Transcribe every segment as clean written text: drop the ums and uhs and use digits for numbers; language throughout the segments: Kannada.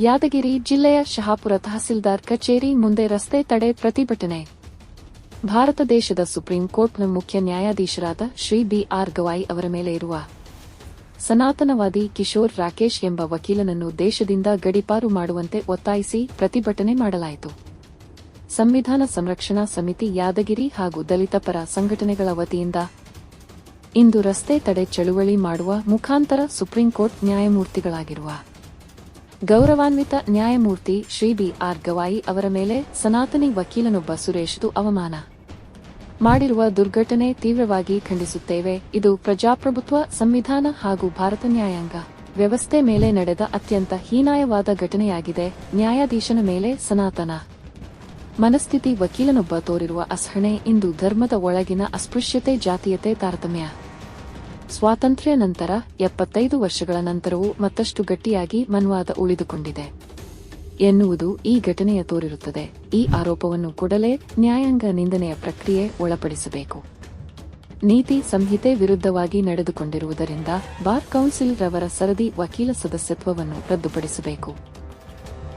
ಯಾದಗಿರಿ ಜಿಲ್ಲೆಯ ಶಹಾಪುರ ತಹಸೀಲ್ದಾರ್ ಕಚೇರಿ ಮುಂದೆ ರಸ್ತೆ ತಡೆ ಪ್ರತಿಭಟನೆ. ಭಾರತ ದೇಶದ ಸುಪ್ರೀಂ ಕೋರ್ಟ್ನ ಮುಖ್ಯ ನ್ಯಾಯಾಧೀಶರಾದ ಶ್ರೀ ಬಿ.ಆರ್. ಗವಾಯಿ ಅವರ ಮೇಲೆ ಇರುವ ಸನಾತನವಾದಿ ಕಿಶೋರ್ ರಾಕೇಶ್ ಎಂಬ ವಕೀಲನನ್ನು ದೇಶದಿಂದ ಗಡೀಪಾರು ಮಾಡುವಂತೆ ಒತ್ತಾಯಿಸಿ ಪ್ರತಿಭಟನೆ ಮಾಡಲಾಯಿತು. ಸಂವಿಧಾನ ಸಂರಕ್ಷಣಾ ಸಮಿತಿ ಯಾದಗಿರಿ ಹಾಗೂ ದಲಿತ ಪರ ಸಂಘಟನೆಗಳ ವತಿಯಿಂದ ಇಂದು ರಸ್ತೆ ತಡೆ ಚಳುವಳಿ ಮಾಡುವ ಮುಖಾಂತರ ಸುಪ್ರೀಂ ಕೋರ್ಟ್ ನ್ಯಾಯಮೂರ್ತಿಗಳಾಗಿರುವ ಗೌರವಾನ್ವಿತ ನ್ಯಾಯಮೂರ್ತಿ ಶ್ರೀ ಬಿ.ಆರ್. ಗವಾಯಿ ಅವರ ಮೇಲೆ ಸನಾತನಿ ವಕೀಲನೊಬ್ಬ ಸುರೇಶ್ದು ಅವಮಾನ ಮಾಡಿರುವ ದುರ್ಘಟನೆ ತೀವ್ರವಾಗಿ ಖಂಡಿಸುತ್ತೇವೆ. ಇದು ಪ್ರಜಾಪ್ರಭುತ್ವ, ಸಂವಿಧಾನ ಹಾಗೂ ಭಾರತ ನ್ಯಾಯಾಂಗ ವ್ಯವಸ್ಥೆ ಮೇಲೆ ನಡೆದ ಅತ್ಯಂತ ಹೀನಾಯವಾದ ಘಟನೆಯಾಗಿದೆ. ನ್ಯಾಯಾಧೀಶನ ಮೇಲೆ ಸನಾತನ ಮನಸ್ಥಿತಿ ವಕೀಲನೊಬ್ಬ ತೋರಿರುವ ಅಸಹನೆ ಇಂದು ಧರ್ಮದ ಒಳಗಿನ ಅಸ್ಪೃಶ್ಯತೆ, ಜಾತೀಯತೆ, ತಾರತಮ್ಯ ಸ್ವಾತಂತ್ರ್ಯ ನಂತರ 75 ವರ್ಷಗಳ ನಂತರವೂ ಮತ್ತಷ್ಟು ಗಟ್ಟಿಯಾಗಿ ಮನ್ವಾದ ಉಳಿದುಕೊಂಡಿದೆ ಎನ್ನುವುದು ಈ ಘಟನೆಯ ತೋರಿರುತ್ತದೆ. ಈ ಆರೋಪವನ್ನು ಕೂಡಲೇ ನ್ಯಾಯಾಂಗ ನಿಂದನೆಯ ಪ್ರಕ್ರಿಯೆ ಒಳಪಡಿಸಬೇಕು. ನೀತಿ ಸಂಹಿತೆ ವಿರುದ್ಧವಾಗಿ ನಡೆದುಕೊಂಡಿರುವುದರಿಂದ ಬಾರ್ ಕೌನ್ಸಿಲ್ ರವರ ಸರದಿ ವಕೀಲ ಸದಸ್ಯತ್ವವನ್ನು ರದ್ದುಪಡಿಸಬೇಕು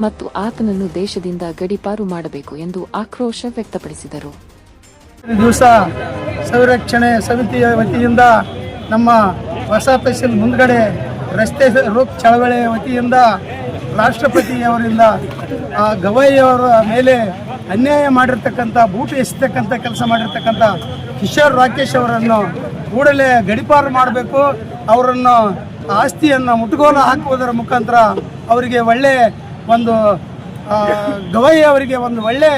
ಮತ್ತು ಆತನನ್ನು ದೇಶದಿಂದ ಗಡೀಪಾರು ಮಾಡಬೇಕು ಎಂದು ಆಕ್ರೋಶ ವ್ಯಕ್ತಪಡಿಸಿದರು. ದಿವಸ ಸಂರಕ್ಷಣೆ ಸಮಿತಿಯ ವತಿಯಿಂದ ನಮ್ಮ ಹೊಸ ತಹಸೀಲ್ ಮುಂದ್ಗಡೆ ರಸ್ತೆ ರೋಕ್ ಚಳವಳಿ ವತಿಯಿಂದ ರಾಷ್ಟ್ರಪತಿಯವರಿಂದ ಗವಾಯಿ ಅವರ ಮೇಲೆ ಅನ್ಯಾಯ ಮಾಡಿರ್ತಕ್ಕಂಥ, ಬೂಟು ಎಸೆತಕ್ಕಂಥ ಕೆಲಸ ಮಾಡಿರ್ತಕ್ಕಂಥ ಕಿಶೋರ್ ರಾಕೇಶ್ ಅವರನ್ನು ಕೂಡಲೇ ಗಡೀಪಾರು ಮಾಡಬೇಕು. ಅವರನ್ನು ಆಸ್ತಿಯನ್ನು ಮುಟ್ಟುಗೋಲು ಹಾಕುವುದರ ಮುಖಾಂತರ ಅವರಿಗೆ ಒಂದು ಗವಾಯಿ ಅವರಿಗೆ ಒಂದು ಒಳ್ಳೆ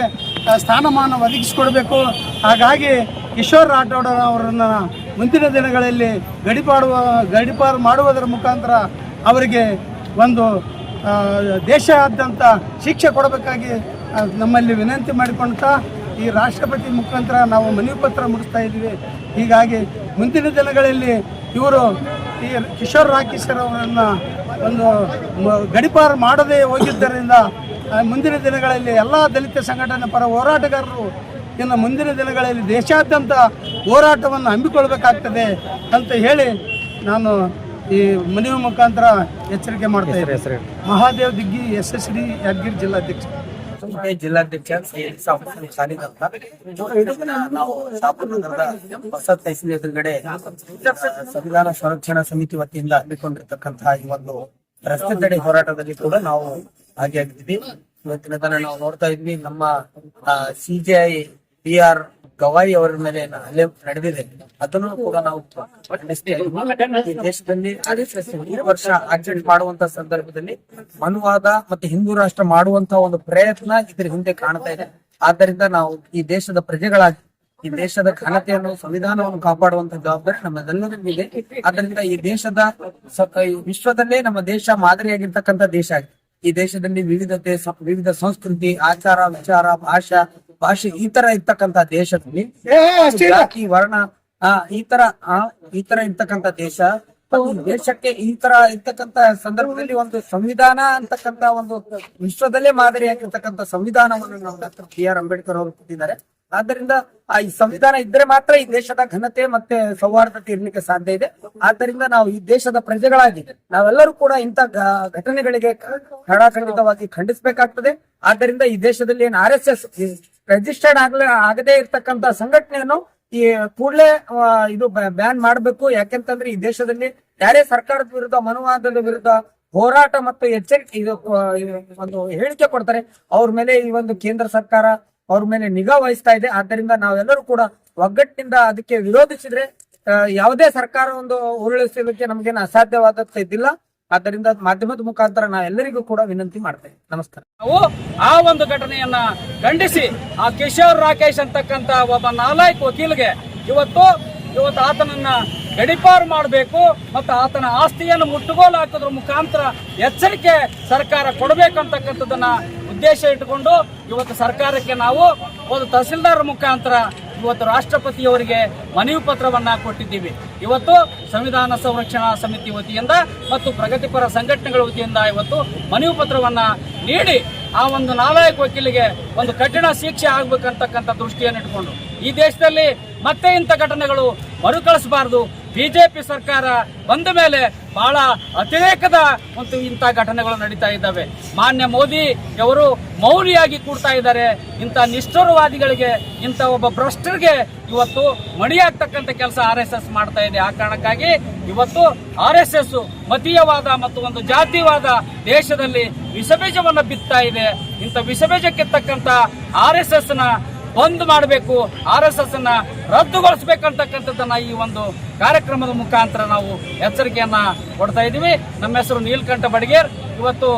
ಸ್ಥಾನಮಾನ ಒದಗಿಸಿಕೊಡಬೇಕು. ಹಾಗಾಗಿ ಕಿಶೋರ್ ರಾಠೋಡ್ ಅವರನ್ನು ಮುಂದಿನ ದಿನಗಳಲ್ಲಿ ಗಡೀಪಾರು ಮಾಡುವುದರ ಮುಖಾಂತರ ಅವರಿಗೆ ಒಂದು ದೇಶಾದ್ಯಂತ ಶಿಕ್ಷೆ ಕೊಡಬೇಕಾಗಿ ನಮ್ಮಲ್ಲಿ ವಿನಂತಿ ಮಾಡಿಕೊಳ್ತಾ ಈ ರಾಷ್ಟ್ರಪತಿ ಮುಖಾಂತರ ನಾವು ಮನವಿ ಪತ್ರ ಮುಡಿಸ್ತಾ ಇದ್ದೀವಿ. ಹೀಗಾಗಿ ಮುಂದಿನ ದಿನಗಳಲ್ಲಿ ಇವರು ಈ ಕಿಶೋರ್ ರಾಕೇಶ್ ಅವರನ್ನು ಒಂದು ಗಡೀಪಾರು ಮಾಡದೇ ಹೋಗಿದ್ದರಿಂದ ಮುಂದಿನ ದಿನಗಳಲ್ಲಿ ಎಲ್ಲ ದಲಿತ ಸಂಘಟನೆ ಪರ ಹೋರಾಟಗಾರರು ಇನ್ನು ಮುಂದಿನ ದಿನಗಳಲ್ಲಿ ದೇಶಾದ್ಯಂತ ಹೋರಾಟವನ್ನು ಹಮ್ಮಿಕೊಳ್ಬೇಕಾಗ್ತದೆ ಅಂತ ಹೇಳಿ ನಾನು ಈ ಮನವಿ ಮುಖಾಂತರ ಎಚ್ಚರಿಕೆ ಮಾಡ್ತಾ ಇದ್ದೇನೆ. ಮಹಾದೇವ್ ದಿಗ್ಗಿ, SSD ಯಾದಗಿರಿ ಜಿಲ್ಲಾಧ್ಯಕ್ಷ. ನಾವು ಶಾಪುರ ನಗರದ ಹೊಸ ತಹಸೀಲ್ ಎದುರುಗಡೆ ಸಂವಿಧಾನ ಸಂರಕ್ಷಣಾ ಸಮಿತಿ ವತಿಯಿಂದ ಹಮ್ಮಿಕೊಂಡಿರ್ತಕ್ಕಂತಹ ಈ ಒಂದು ರಸ್ತೆ ತಡೆ ಹೋರಾಟದಲ್ಲಿ ಕೂಡ ನಾವು ಭಾಗಿಯಾಗಿದ್ದೀವಿ. ಇವತ್ತಿನ ದಿನ ನಾವು ನೋಡ್ತಾ ಇದ್ವಿ, ನಮ್ಮ CJI ಬಿ.ಆರ್. ಗವಾಯಿ ಅವರ ಮೇಲೆ ಹಲ್ಲೆ ನಡೆದಿದೆ. ಅದನ್ನು ಕೂಡ ನಾವು ಈ ದೇಶದಲ್ಲಿ ಈ ವರ್ಷ ಆಚರಣೆ ಮಾಡುವಂತ ಸಂದರ್ಭದಲ್ಲಿ ಮನುವಾದ ಮತ್ತೆ ಹಿಂದೂ ರಾಷ್ಟ್ರ ಮಾಡುವಂತಹ ಒಂದು ಪ್ರಯತ್ನ ಇದ್ರ ಹಿಂದೆ ಕಾಣ್ತಾ ಇದೆ. ಆದ್ದರಿಂದ ನಾವು ಈ ದೇಶದ ಪ್ರಜೆಗಳಾಗಿ ಈ ದೇಶದ ಘನತೆಯನ್ನು, ಸಂವಿಧಾನವನ್ನು ಕಾಪಾಡುವಂತ ಜವಾಬ್ದಾರಿ ನಮ್ಮೆಲ್ಲರಿಗಿದೆ. ಆದ್ದರಿಂದ ಈ ದೇಶದ ವಿಶ್ವದಲ್ಲೇ ನಮ್ಮ ದೇಶ ಮಾದರಿಯಾಗಿರ್ತಕ್ಕಂಥ ದೇಶ ಆಗಿದೆ. ಈ ದೇಶದಲ್ಲಿ ವಿವಿಧತೆ, ವಿವಿಧ ಸಂಸ್ಕೃತಿ, ಆಚಾರ, ವಿಚಾರ, ಭಾಷೆ ಈ ತರ ಇರ್ತಕ್ಕಂಥ ದೇಶದಲ್ಲಿ ಜಾತಿ, ವರ್ಣ ಈ ತರ ಇರ್ತಕ್ಕಂಥ ದೇಶಕ್ಕೆ ಈ ತರ ಇರ್ತಕ್ಕಂಥ ಸಂದರ್ಭದಲ್ಲಿ ಒಂದು ಸಂವಿಧಾನ ಅಂತಕ್ಕಂಥ ಒಂದು ವಿಶ್ವದಲ್ಲೇ ಮಾದರಿಯಾಗಿರ್ತಕ್ಕಂಥ ಸಂವಿಧಾನವನ್ನು ನಾವು ಡಾಕ್ಟರ್ B.R. ಅಂಬೇಡ್ಕರ್ ಅವರು ಕೊಟ್ಟಿದ್ದಾರೆ. ಆದ್ದರಿಂದ ಈ ಸಂವಿಧಾನ ಇದ್ರೆ ಮಾತ್ರ ಈ ದೇಶದ ಘನತೆ ಮತ್ತೆ ಸೌಹಾರ್ದತೆ ಇರ್ಲಿಕ್ಕೆ ಸಾಧ್ಯ ಇದೆ. ಆದ್ದರಿಂದ ನಾವು ಈ ದೇಶದ ಪ್ರಜೆಗಳಾಗಿ ನಾವೆಲ್ಲರೂ ಕೂಡ ಇಂಥ ಘಟನೆಗಳಿಗೆ ಖಡಾಖಂಡಿತವಾಗಿ ಖಂಡಿಸಬೇಕಾಗ್ತದೆ. ಆದ್ದರಿಂದ ಈ ದೇಶದಲ್ಲಿ ಏನು RSS ರಿಜಿಸ್ಟರ್ಡ್ ಆಗದೇ ಇರ್ತಕ್ಕಂಥ ಸಂಘಟನೆಯನ್ನು ಈ ಕೂಡಲೇ ಇದು ಬ್ಯಾನ್ ಮಾಡಬೇಕು. ಯಾಕೆಂತಂದ್ರೆ ಈ ದೇಶದಲ್ಲಿ ಯಾರೇ ಸರ್ಕಾರದ ವಿರುದ್ಧ, ಮನುವಾದದ ವಿರುದ್ಧ ಹೋರಾಟ ಮತ್ತು ಎಚ್ಚರಿಕೆ ಒಂದು ಹೇಳಿಕೆ ಕೊಡ್ತಾರೆ, ಅವ್ರ ಮೇಲೆ ಈ ಒಂದು ಕೇಂದ್ರ ಸರ್ಕಾರ ಅವ್ರ ಮೇಲೆ ನಿಗಾ ವಹಿಸ್ತಾ ಇದೆ. ಆದ್ದರಿಂದ ನಾವೆಲ್ಲರೂ ಕೂಡ ಒಗ್ಗಟ್ಟಿನಿಂದ ಅದಕ್ಕೆ ವಿರೋಧಿಸಿದ್ರೆ ಯಾವುದೇ ಸರ್ಕಾರ ಒಂದು ಉರುಳಿಸಲಿಕ್ಕೆ ನಮ್ಗೇನು ಅಸಾಧ್ಯವಾದದ್ದಿಲ್ಲ. ಆದ್ದರಿಂದ ಮಾಧ್ಯಮದ ಮುಖಾಂತರ ನಾವೆಲ್ಲರಿಗೂ ಕೂಡ ವಿನಂತಿ ಮಾಡ್ತೇವೆ. ನಮಸ್ಕಾರ. ನಾವು ಆ ಒಂದು ಘಟನೆಯನ್ನ ಖಂಡಿಸಿ ಆ ಕಿಶೋರ್ ರಾಕೇಶ್ ಅಂತಕ್ಕಂತ ಒಬ್ಬ ನಾಲಾಯಕ್ ವಕೀಲ್ಗೆ ಇವತ್ತು ಆತನನ್ನ ಗಡೀಪಾರು ಮಾಡಬೇಕು ಮತ್ತು ಆತನ ಆಸ್ತಿಯನ್ನು ಮುಟ್ಟುಗೋಲು ಹಾಕೋದ್ರ ಮುಖಾಂತರ ಎಚ್ಚರಿಕೆ ಸರ್ಕಾರ ಕೊಡಬೇಕಂತಕ್ಕಂಥದ್ದನ್ನ ಉದ್ದೇಶ ಇಟ್ಟುಕೊಂಡು ಇವತ್ತು ಸರ್ಕಾರಕ್ಕೆ ನಾವು ಒಂದು ತಹಸೀಲ್ದಾರ್ ಮುಖಾಂತರ ಇವತ್ತು ರಾಷ್ಟ್ರಪತಿಯವರಿಗೆ ಮನವಿ ಪತ್ರವನ್ನ ಕೊಟ್ಟಿದ್ದೀವಿ. ಇವತ್ತು ಸಂವಿಧಾನ ಸಂರಕ್ಷಣಾ ಸಮಿತಿ ವತಿಯಿಂದ ಮತ್ತು ಪ್ರಗತಿಪರ ಸಂಘಟನೆಗಳ ವತಿಯಿಂದ ಇವತ್ತು ಮನವಿ ಪತ್ರವನ್ನ ನೀಡಿ ಆ ಒಂದು ನಾಲಾಯಕ ವಕೀಲಿಗೆ ಒಂದು ಕಠಿಣ ಶಿಕ್ಷೆ ಆಗ್ಬೇಕಂತಕ್ಕಂಥ ದೃಷ್ಟಿಯನ್ನು ಇಟ್ಕೊಂಡು ಈ ದೇಶದಲ್ಲಿ ಮತ್ತೆ ಇಂಥ ಘಟನೆಗಳು ಮರುಕಳಿಸಬಾರದು. ಬಿಜೆಪಿ ಸರ್ಕಾರ ಬಂದ ಮೇಲೆ ಬಹಳ ಅತಿರೇಕದ ಮತ್ತು ಇಂಥ ಘಟನೆಗಳು ನಡೀತಾ ಇದ್ದಾವೆ. ಮಾನ್ಯ ಮೋದಿ ಅವರು ಮೌನಿಯಾಗಿ ಕೂಡ್ತಾ ಇದ್ದಾರೆ. ಇಂಥ ನಿಷ್ಠುರವಾದಿಗಳಿಗೆ, ಇಂಥ ಒಬ್ಬ ಭ್ರಷ್ಟರಿಗೆ ಇವತ್ತು ಮಣಿಯಾಗ್ತಕ್ಕಂಥ ಕೆಲಸ RSS ಮಾಡ್ತಾ ಇದೆ. ಆ ಕಾರಣಕ್ಕಾಗಿ ಇವತ್ತು RSS ಮತೀಯವಾದ ಮತ್ತು ಒಂದು ಜಾತಿವಾದ ದೇಶದಲ್ಲಿ ವಿಷಬೀಜವನ್ನು ಬಿತ್ತಾ ಇದೆ. ಇಂಥ ವಿಷಬೀಜಕ್ಕಿರ್ತಕ್ಕಂಥ RSS ನ ಬಂದ್ ಮಾಡಬೇಕು, RSS ಅನ್ನ ರದ್ದುಗೊಳಿಸಬೇಕಂತಕ್ಕಂಥದ್ದನ್ನ ಈ ಒಂದು ಕಾರ್ಯಕ್ರಮದ ಮುಖಾಂತರ ನಾವು ಎಚ್ಚರಿಕೆಯನ್ನ ಕೊಡ್ತಾ ಇದ್ದೀವಿ. ನಮ್ಮ ಹೆಸರು ನೀಲಕಂಠ ಬಡಿಗೇರ್. ಇವತ್ತು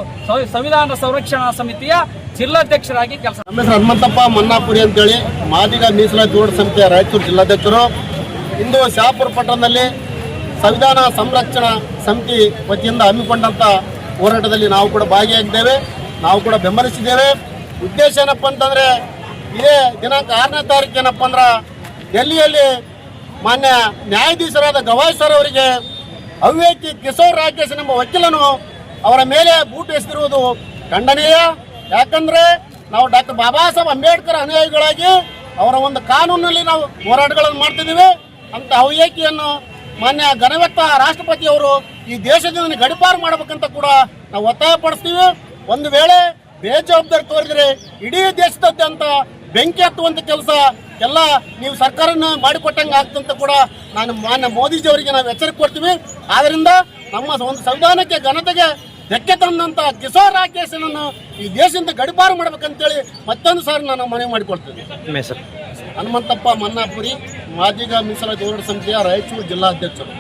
ಸಂವಿಧಾನ ಸಂರಕ್ಷಣಾ ಸಮಿತಿಯ ಜಿಲ್ಲಾಧ್ಯಕ್ಷರಾಗಿ ಕೆಲಸ. ನಮ್ಮ ಹೆಸರು ಹನುಮಂತಪ್ಪ ಮನ್ನಾಪುರಿ ಅಂತೇಳಿ ಮಾದಿಗ ಮೀಸಲಾತಿ ಹೋರಾಟ ಸಮಿತಿಯ ರಾಯಚೂರು ಜಿಲ್ಲಾಧ್ಯಕ್ಷರು. ಇಂದು ಶಹಾಪುರ ಪಟ್ಟಣದಲ್ಲಿ ಸಂವಿಧಾನ ಸಂರಕ್ಷಣಾ ಸಮಿತಿ ವತಿಯಿಂದ ಹಮ್ಮಿಕೊಂಡಂತ ಹೋರಾಟದಲ್ಲಿ ನಾವು ಕೂಡ ಭಾಗಿಯಾಗಿದ್ದೇವೆ, ನಾವು ಕೂಡ ಬೆಂಬಲಿಸಿದ್ದೇವೆ. ಉದ್ದೇಶ ಏನಪ್ಪ ಅಂತಂದ್ರೆ, ಇದೇ ದಿನಾಂಕ 6ನೇ ತಾರೀಕು ಏನಪ್ಪ ಅಂದ್ರೆ ಡೆಲ್ಲಿಯಲ್ಲಿ ಮಾನ್ಯ ನ್ಯಾಯಾಧೀಶರಾದ ಗವಾಯ್ ಸರ್ ಅವರಿಗೆ ಅವ್ಯಕ್ತಿ ಕಿಶೋರ್ ರಾಕೇಶ್ ಎಂಬ ವಕೀಲನು ಅವರ ಮೇಲೆ ಬೂಟು ಎಸೆದಿರುವುದು ಖಂಡನೀಯ. ಯಾಕಂದ್ರೆ ನಾವು ಡಾಕ್ಟರ್ ಬಾಬಾ ಸಾಹೇಬ್ ಅಂಬೇಡ್ಕರ್ ಅನುಯಾಯಿಗಳಾಗಿ ಅವರ ಒಂದು ಕಾನೂನಲ್ಲಿ ನಾವು ಹೋರಾಟಗಳನ್ನು ಮಾಡ್ತಿದ್ದೀವಿ. ಅಂತ ಅವ್ಯಕ್ತಿಯನ್ನು ಮಾನ್ಯ ಘನವ್ಯಕ್ತ ರಾಷ್ಟ್ರಪತಿ ಅವರು ಈ ದೇಶದಿಂದ ಗಡಿಪಾರು ಮಾಡಬೇಕಂತ ಕೂಡ ನಾವು ಒತ್ತಾಯ ಪಡಿಸ್ತೀವಿ. ಒಂದು ವೇಳೆ ಬೇಜವಾಬ್ದಾರಿ ತೋರಿದ್ರೆ ಇಡೀ ದೇಶದಾದ್ಯಂತ ಬೆಂಕಿ ಹತ್ತುವಂತ ಕೆಲಸ ಎಲ್ಲ ನೀವು ಸರ್ಕಾರನ ಮಾಡಿಕೊಟ್ಟಂಗೆ ಆಗ್ತಂತ ಕೂಡ ನಾನು ಮಾನ್ಯ ಮೋದಿಜಿ ಅವರಿಗೆ ನಾವು ಎಚ್ಚರಿಕೆ ಕೊಡ್ತೀವಿ. ಆದ್ರಿಂದ ನಮ್ಮ ಒಂದು ಸಂವಿಧಾನಕ್ಕೆ ಘನತೆಗೆ ಧಕ್ಕೆ ತಂದಂತ ಕಿಶೋರ್ ರಾಕೇಶನನ್ನು ಈ ದೇಶದಿಂದ ಗಡಿಪಾರು ಮಾಡ್ಬೇಕಂತೇಳಿ ಮತ್ತೊಂದು ಸಾರಿ ನಾನು ಮನವಿ ಮಾಡಿಕೊಡ್ತೀನಿ. ಹನುಮಂತಪ್ಪ ಮನ್ನಾಪುರಿ, ಮಾದಿಗ ಮೀಸಲಾತಿ ಹೋರಾಟ ಸಮಿತಿಯ ರಾಯಚೂರು ಜಿಲ್ಲಾಧ್ಯಕ್ಷರು.